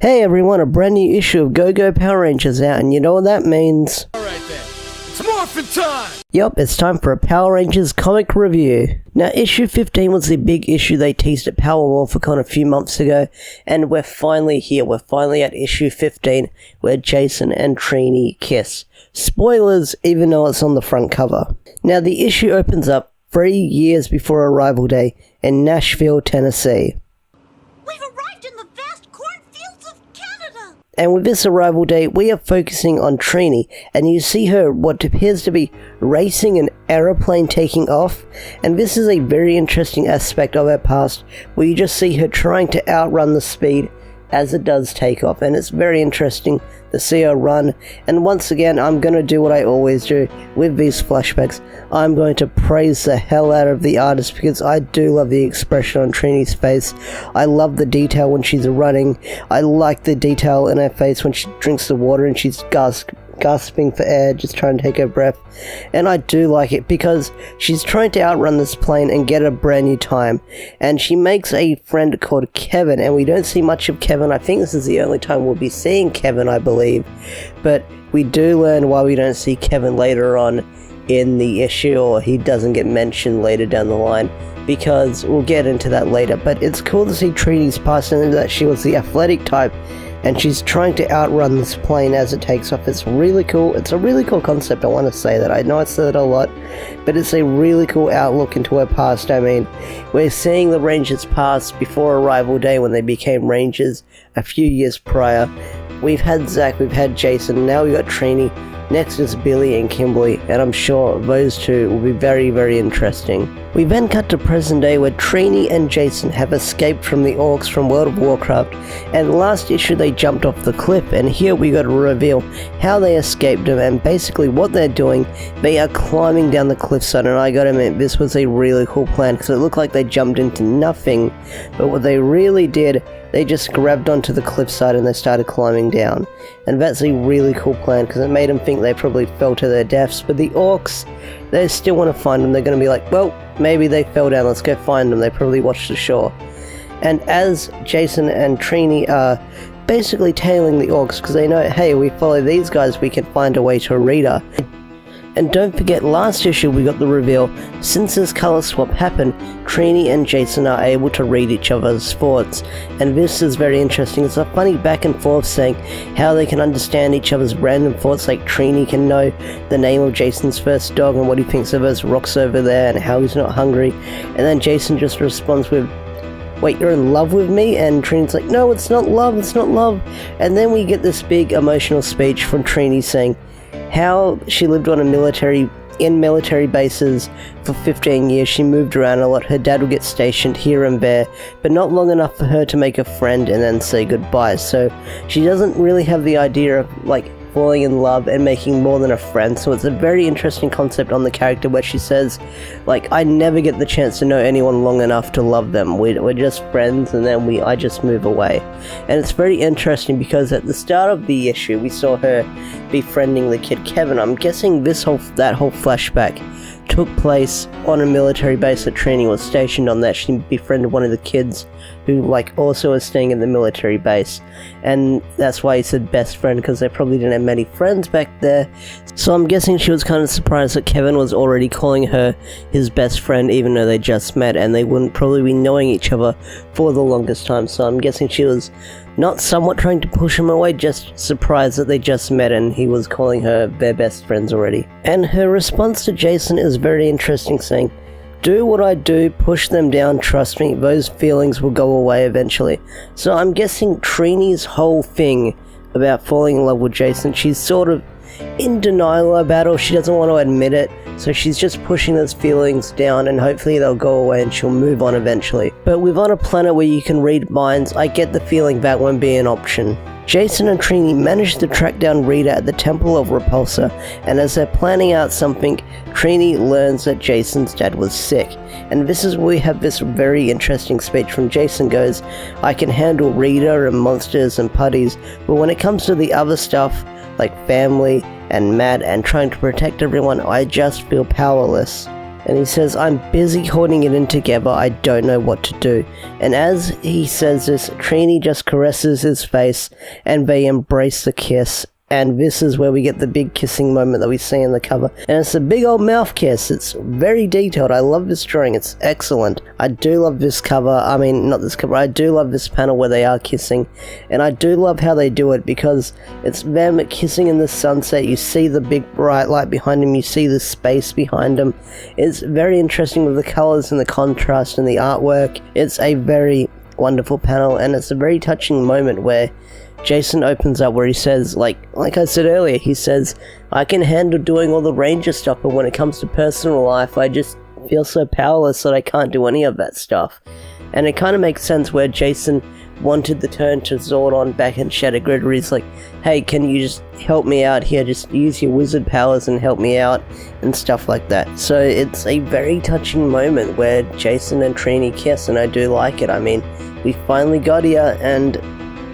Hey everyone, a brand new issue of Go-Go Power Rangers out, and you know what that means? Alright then, it's morphin' time! Yup, it's time for a Power Rangers comic review. Now, issue 15 was the big issue they teased at Power WorldCon a few months ago, and we're finally here. We're finally at issue 15, where Jason and Trini kiss. Spoilers, even though it's on the front cover. Now, the issue opens up 3 years before Arrival Day in Nashville, Tennessee. We've arrived in the vast cornfields of Canada! And with this arrival day, we are focusing on Trini, and you see her what appears to be racing an aeroplane taking off, and this is a very interesting aspect of her past, where you just see her trying to outrun the speed as it does take off, and it's very interesting to see her run. And once again, I'm going to do what I always do with these flashbacks. I'm going to praise the hell out of the artist, because I do love the expression on Trini's face. I love the detail when she's running. I like the detail in her face when she drinks the water and she's gasping for air, just trying to take her breath. And I do like it because she's trying to outrun this plane and get a brand new time, and she makes a friend called Kevin, and we don't see much of Kevin. I think this is the only time we'll be seeing Kevin, I believe, but we do learn why we don't see Kevin later on in the issue, or he doesn't get mentioned later down the line, because we'll get into that later. But it's cool to see Trini's past and that she was the athletic type, and she's trying to outrun this plane as it takes off. It's really cool. It's a really cool concept, I want to say that. I know I said it a lot, but it's a really cool outlook into her past. I mean, we're seeing the Rangers past before Arrival Day when they became Rangers a few years prior. We've had Zach, we've had Jason, now we've got Trini. Next is Billy and Kimberly, and I'm sure those two will be very, very interesting. We then cut to present day, where Trini and Jason have escaped from the orcs from World of Warcraft, and last issue they jumped off the cliff, and here we got to reveal how they escaped them, and basically what they're doing. They are climbing down the cliffside, and I gotta admit, this was a really cool plan, because it looked like they jumped into nothing, but what they really did, they just grabbed onto the cliffside and they started climbing down. And that's a really cool plan, because it made them think they probably fell to their deaths. But the orcs, they still want to find them. They're going to be like, well, maybe they fell down, let's go find them. They probably watched the shore. And as Jason and Trini are basically tailing the orcs, because they know, hey, we follow these guys, we can find a way to read her. And don't forget, last issue we got the reveal, since this color swap happened, Trini and Jason are able to read each other's thoughts. And this is very interesting. It's a funny back and forth saying how they can understand each other's random thoughts, like Trini can know the name of Jason's first dog and what he thinks of those rocks over there and how he's not hungry. And then Jason just responds with, wait, you're in love with me? And Trini's like, no, it's not love, it's not love. And then we get this big emotional speech from Trini saying how she lived on in military bases for 15 years. She moved around a lot. Her dad would get stationed here and there, but not long enough for her to make a friend and then say goodbye. So she doesn't really have the idea of like falling in love and making more than a friend. So it's a very interesting concept on the character, where she says, like, I never get the chance to know anyone long enough to love them. We're just friends, and then I just move away. And it's very interesting because at the start of the issue we saw her befriending the kid Kevin. I'm guessing that whole flashback took place on a military base that Trini was stationed on, that she befriended one of the kids who also was staying in the military base, and that's why he said best friend, because they probably didn't have many friends back there. So I'm guessing she was kind of surprised that Kevin was already calling her his best friend, even though they just met and they wouldn't probably be knowing each other for the longest time. So I'm guessing she was not somewhat trying to push him away, just surprised that they just met and he was calling her their best friends already. And her response to Jason is very interesting, saying, do what I do, push them down, trust me, those feelings will go away eventually. So I'm guessing Trini's whole thing about falling in love with Jason, she's sort of in denial about it, or she doesn't want to admit it, so she's just pushing those feelings down, and hopefully they'll go away and she'll move on eventually. But with on a planet where you can read minds, I get the feeling that won't be an option. Jason and Trini manage to track down Rita at the Temple of Repulsor, and as they're planning out something, Trini learns that Jason's dad was sick. And this is where we have this very interesting speech from Jason. Goes, I can handle Rita and monsters and putties, but when it comes to the other stuff, like family and Matt and trying to protect everyone, I just feel powerless. And he says, I'm busy holding it in together, I don't know what to do. And as he says this, Trini just caresses his face and they embrace the kiss. And this is where we get the big kissing moment that we see in the cover. And it's a big old mouth kiss. It's very detailed. I love this drawing. It's excellent. I do love this cover. I mean, not this cover. I do love this panel where they are kissing. And I do love how they do it because it's them kissing in the sunset. You see the big bright light behind them. You see the space behind them. It's very interesting with the colors and the contrast and the artwork. It's a very wonderful panel. And it's a very touching moment where Jason opens up where he says, like I said earlier, he says, I can handle doing all the ranger stuff, but when it comes to personal life, I just feel so powerless that I can't do any of that stuff. And it kind of makes sense where Jason wanted the turn to Zordon back in Shattered Grid, where he's like, hey, can you just help me out here, just use your wizard powers and help me out, and stuff like that. So it's a very touching moment where Jason and Trini kiss, and I do like it. I mean, we finally got here, and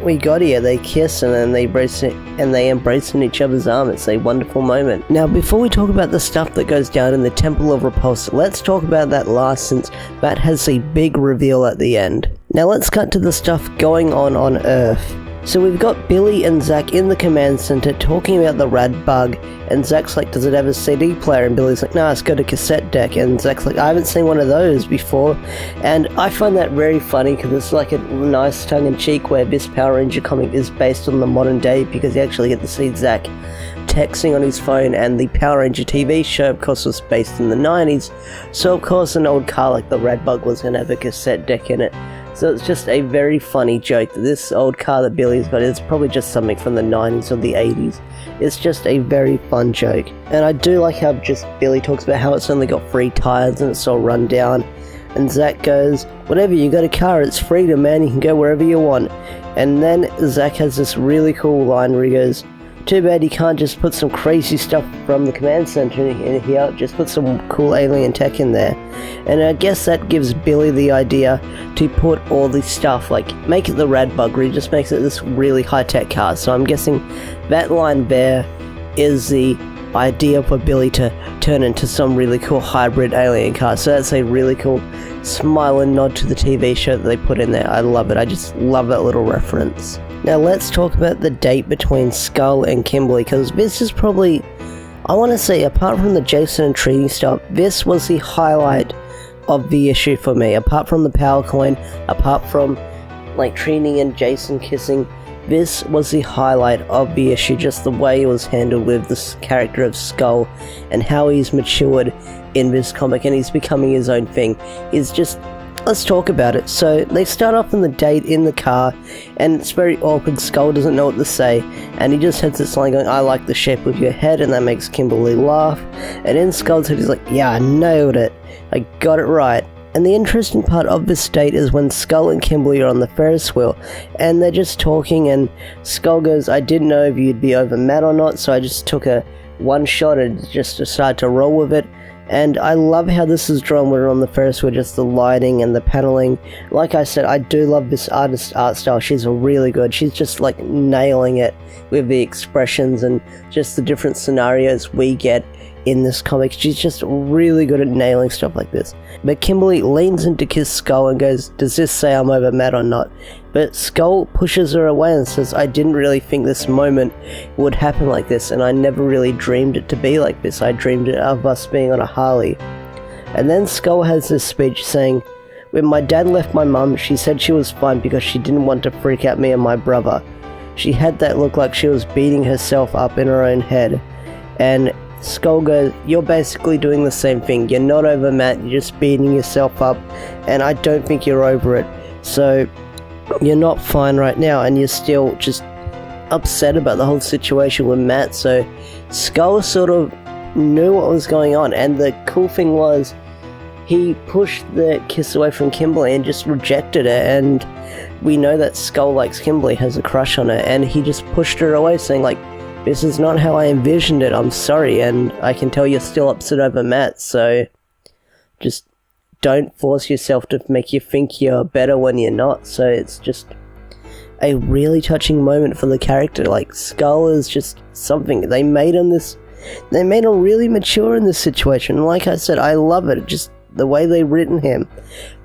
they kiss and then they embrace in each other's arms. It's a wonderful moment. Now, before we talk about the stuff that goes down in the Temple of Repulsor, let's talk about that last, since that has a big reveal at the end. Now let's cut to the stuff going on Earth. So we've got Billy and Zach in the command center talking about the rad bug, and Zach's like, does it have a CD player? And Billy's like, nah, it's got a cassette deck. And Zach's like, I haven't seen one of those before. And I find that very funny because it's like a nice tongue-in-cheek where this Power Ranger comic is based on the modern day, because you actually get to see Zach texting on his phone, and the Power Ranger TV show, of course, was based in the 90s. So of course an old car like the rad bug was going to have a cassette deck in it. So it's just a very funny joke that this old car that Billy's got is probably just something from the 90s or the 80s. It's just a very fun joke. And I do like how just Billy talks about how it's only got 3 tires and it's all run down. And Zach goes, whatever, you got a car, it's freedom, man, you can go wherever you want. And then Zach has this really cool line where he goes, too bad you can't just put some crazy stuff from the command center in here, just put some cool alien tech in there. And I guess that gives Billy the idea to put all this stuff, like make it the rad bug, where he just makes it this really high-tech car. So I'm guessing that line there is the idea for Billy to turn into some really cool hybrid alien car. So that's a really cool smile and nod to the TV show that they put in there. I love it. I just love that little reference. Now let's talk about the date between Skull and Kimberly, because this is probably, I want to say, apart from the Jason and Trini stuff, this was the highlight of the issue for me. Apart from the power coin, apart from like Trini and Jason kissing, this was the highlight of the issue, just the way it was handled with this character of Skull and how he's matured in this comic and he's becoming his own thing. Is just, let's talk about it. So they start off on the date in the car, and it's very awkward. Skull doesn't know what to say, and he just has this line going, I like the shape of your head, and that makes Kimberly laugh. And in Skull's head he's like, yeah, I nailed it, I got it right. And the interesting part of this date is when Skull and Kimberly are on the Ferris wheel, and they're just talking, and Skull goes, I didn't know if you'd be over Matt or not, so I just took a one shot and just decided to roll with it. And I love how this is drawn when we're on the Ferris wheel, just the lighting and the paneling. Like I said, I do love this artist's art style. She's really good. She's just like nailing it with the expressions and just the different scenarios we get in this comic. She's just really good at nailing stuff like this. But Kimberly leans in to kiss Skull and goes, does this say I'm over Matt or not? But Skull pushes her away and says, I didn't really think this moment would happen like this, and I never really dreamed it to be like this. I dreamed of us being on a Harley. And then Skull has this speech saying, when my dad left my mum, she said she was fine because she didn't want to freak out me and my brother. She had that look like she was beating herself up in her own head. And Skull goes, you're basically doing the same thing. You're not over Matt, you're just beating yourself up, and I don't think you're over it. So you're not fine right now, and you're still just upset about the whole situation with Matt. So Skull sort of knew what was going on, and the cool thing was he pushed the kiss away from Kimberly and just rejected it. And we know that Skull likes Kimberly, has a crush on her, and he just pushed her away, saying like, this is not how I envisioned it, I'm sorry, and I can tell you're still upset over Matt, so just don't force yourself to make you think you're better when you're not. So it's just a really touching moment for the character. Like, Skull is just something. They made him this They made him really mature in this situation, and like I said, I love it, just the way they've written him.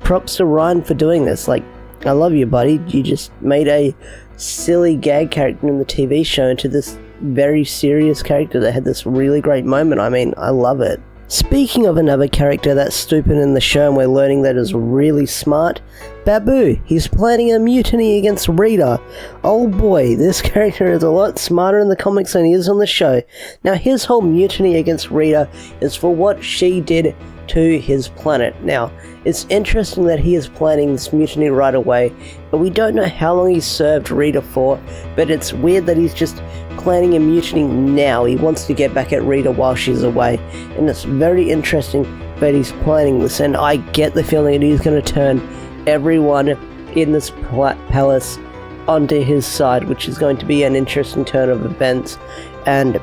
Props to Ryan for doing this. Like, I love you, buddy. You just made a silly gag character in the TV show into this very serious character that had this really great moment. I mean, I love it. Speaking of another character that's stupid in the show and we're learning that is really smart, Babu. He's planning a mutiny against Rita. Oh boy, this character is a lot smarter in the comics than he is on the show. Now his whole mutiny against Rita is for what she did to his planet. Now, it's interesting that he is planning this mutiny right away, but we don't know how long he's served Rita for, but it's weird that he's just planning a mutiny now. He wants to get back at Rita while she's away, and it's very interesting that he's planning this, and I get the feeling that he's going to turn everyone in this palace onto his side, which is going to be an interesting turn of events, and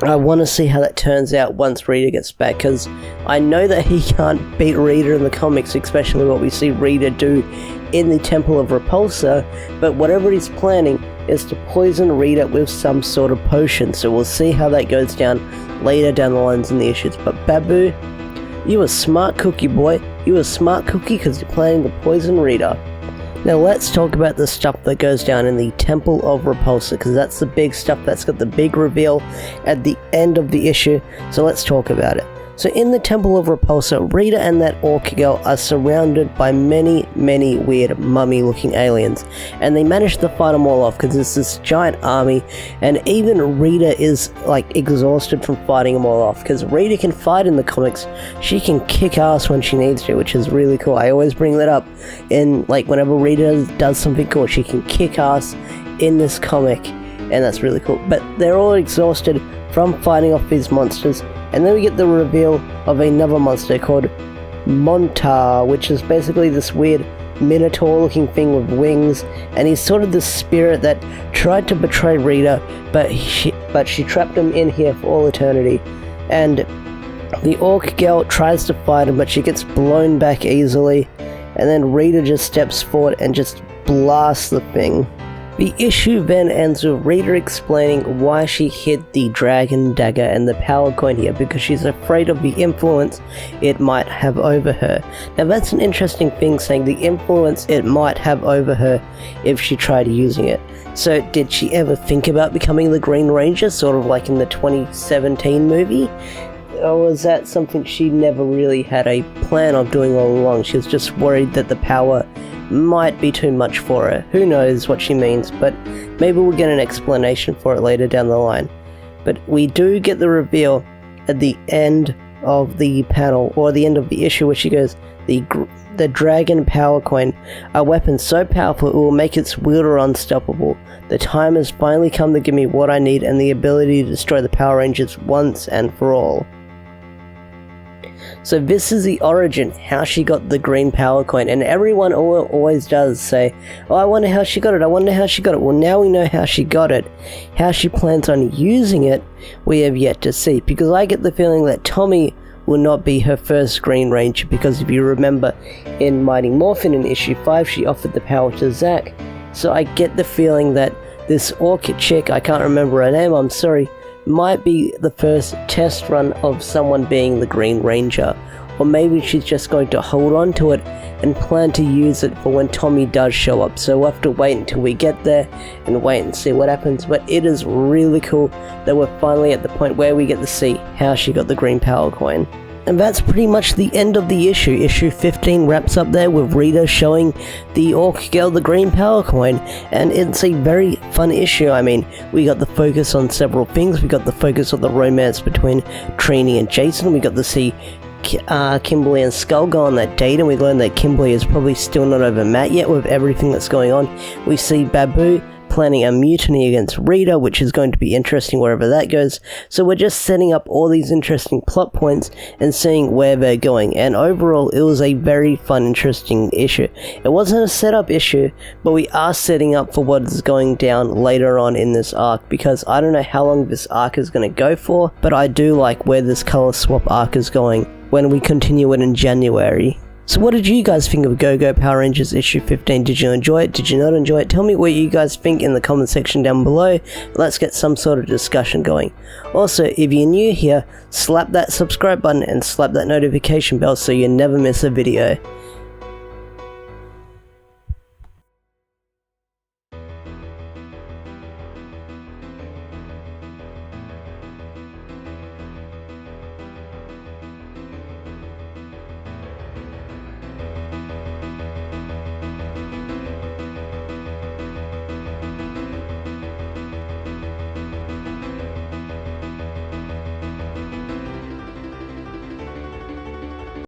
I want to see how that turns out once Rita gets back, because I know that he can't beat Rita in the comics, especially what we see Rita do in the Temple of Repulsor, but whatever he's planning is to poison Rita with some sort of potion, so we'll see how that goes down later down the lines in the issues. But Babu, you a smart cookie, boy. You a smart cookie because you're planning to poison Rita. Now let's talk about the stuff that goes down in the Temple of Repulsor, because that's the big stuff, that's got the big reveal at the end of the issue, so let's talk about it. So in the Temple of Repulsor, Rita and that orc girl are surrounded by many weird mummy-looking aliens, and they manage to fight them all off because it's this giant army, and even Rita is like exhausted from fighting them all off, because Rita can fight in the comics. She can kick ass when she needs to, which is really cool. I always bring that up in, like, whenever Rita does something cool, she can kick ass in this comic, and that's really cool. But they're all exhausted from fighting off these monsters. And then we get the reveal of another monster called Montar, which is basically this weird minotaur-looking thing with wings, and he's sort of the spirit that tried to betray Rita, but she trapped him in here for all eternity. And the orc girl tries to fight him, but she gets blown back easily, and then Rita just steps forward and just blasts the thing. The issue then ends with Rita explaining why she hid the dragon dagger and the power coin here, because she's afraid of the influence it might have over her. Now that's an interesting thing, saying the influence it might have over her if she tried using it. So did she ever think about becoming the Green Ranger, sort of like in the 2017 movie? Or was that something she never really had a plan of doing all along? She was just worried that the power might be too much for her. Who knows what she means, but maybe we'll get an explanation for it later down the line. But we do get the reveal at the end of the panel, or the end of the issue, where she goes, the dragon power coin, a weapon so powerful it will make its wielder unstoppable. The time has finally come to give me what I need and the ability to destroy the Power Rangers once and for all. So this is the origin, how she got the green power coin, and everyone always does say, oh, I wonder how she got it, I wonder how she got it. Well, now we know how she got it. How she plans on using it, we have yet to see, because I get the feeling that Tommy will not be her first Green Ranger, because if you remember in Mighty Morphin in issue 5, she offered the power to Zack. So I get the feeling that this orchid chick, I can't remember her name, I'm sorry, might be the first test run of someone being the Green Ranger, or maybe she's just going to hold on to it and plan to use it for when Tommy does show up. So we'll have to wait until we get there and wait and see what happens, but it is really cool that we're finally at the point where we get to see how she got the green power coin. And that's pretty much the end of the issue. Issue 15 wraps up there with Rita showing the orc girl the green power coin, and it's a very fun issue. I mean, we got the focus on several things. We got the focus on the romance between Trini and Jason. We got to see Kimberly and Skull go on that date, and we learned that Kimberly is probably still not over Matt yet with everything that's going on. We see Babu planning a mutiny against Rita, which is going to be interesting wherever that goes. So we're just setting up all these interesting plot points and seeing where they're going. And overall, it was a very fun, interesting issue. It wasn't a setup issue, but we are setting up for what is going down later on in this arc, because I don't know how long this arc is going to go for, but I do like where this color swap arc is going when we continue it in January. So what did you guys think of Go-Go Power Rangers issue 15? Did you enjoy it? Did you not enjoy it? Tell me what you guys think in the comment section down below. Let's get some sort of discussion going. Also, if you're new here, slap that subscribe button and slap that notification bell so you never miss a video.